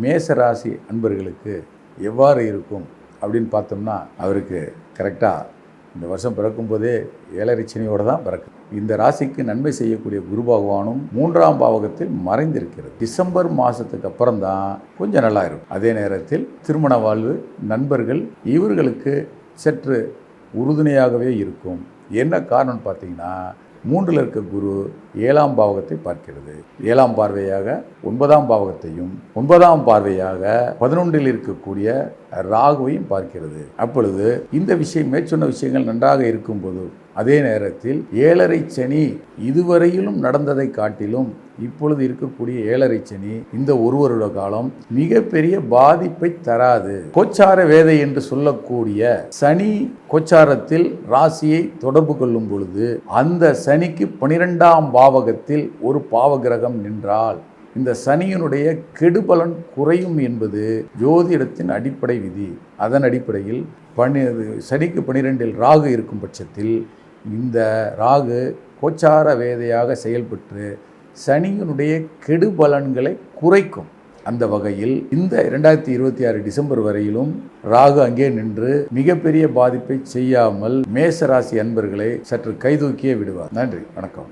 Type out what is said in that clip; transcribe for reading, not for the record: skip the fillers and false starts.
மேச ராசி அன்பர்களுக்கு எவ்வாறு இருக்கும் அப்படின்னு பார்த்தோம்னா, அவருக்கு கரெக்டாக இந்த வருஷம் பிறக்கும்போதே 7.5 சனியோடு தான் பிறக்கும். இந்த ராசிக்கு நன்மை செய்யக்கூடிய குரு பகவானும் 3ஆம் பாவகத்தில் மறைந்திருக்கிறது. டிசம்பர் மாதத்துக்கு அப்புறம் தான் கொஞ்சம் நல்லா இருக்கும். அதே நேரத்தில் திருமண வாழ்வு, நண்பர்கள் இவர்களுக்கு சற்று உறுதுணையாகவே இருக்கும். என்ன காரணம்னு பார்த்தீங்கன்னா, 3ல் இருக்க குரு 7ஆம் பாவகத்தை பார்க்கிறது. 7ஆம் பார்வையாக 9ஆம் பாவகத்தையும் 9ஆம் பார்வையாக 11ல் இருக்கக்கூடிய ராகுவையும் பார்க்கிறது. அப்பொழுது இந்த மேற்சொன்ன விஷயங்கள் நன்றாக இருக்கும்போது, அதே நேரத்தில் 7.5 சனி இதுவரையிலும் நடந்ததை காட்டிலும் இப்பொழுது இருக்கக்கூடிய 7.5 சனி இந்த ஒரு வருட காலம் மிகப்பெரிய பாதிப்பை தராது. கோச்சார வேதை என்று சொல்லக்கூடிய சனி கோச்சாரத்தில் ராசியை தொடர்பு கொள்ளும் பொழுது, அந்த சனிக்கு 12ஆம் பாவகத்தில் ஒரு பாவகிரகம் நின்றால் இந்த சனியினுடைய கெடுபலன் குறையும் என்பது ஜோதிடத்தின் அடிப்படை விதி. அதன் அடிப்படையில் சனிக்கு 12ல் ராகு இருக்கும் பட்சத்தில் இந்த ராகு கோச்சார வேதையாக செயல்பட்டு சனியினுடைய கெடுபலன்களை குறைக்கும். அந்த வகையில் இந்த 2026 டிசம்பர் வரையிலும் ராகு அங்கே நின்று மிகப்பெரிய பாதிப்பை செய்யாமல் மேச ராசி அன்பர்களை சற்று கைதூக்கியே விடுவார். நன்றி, வணக்கம்.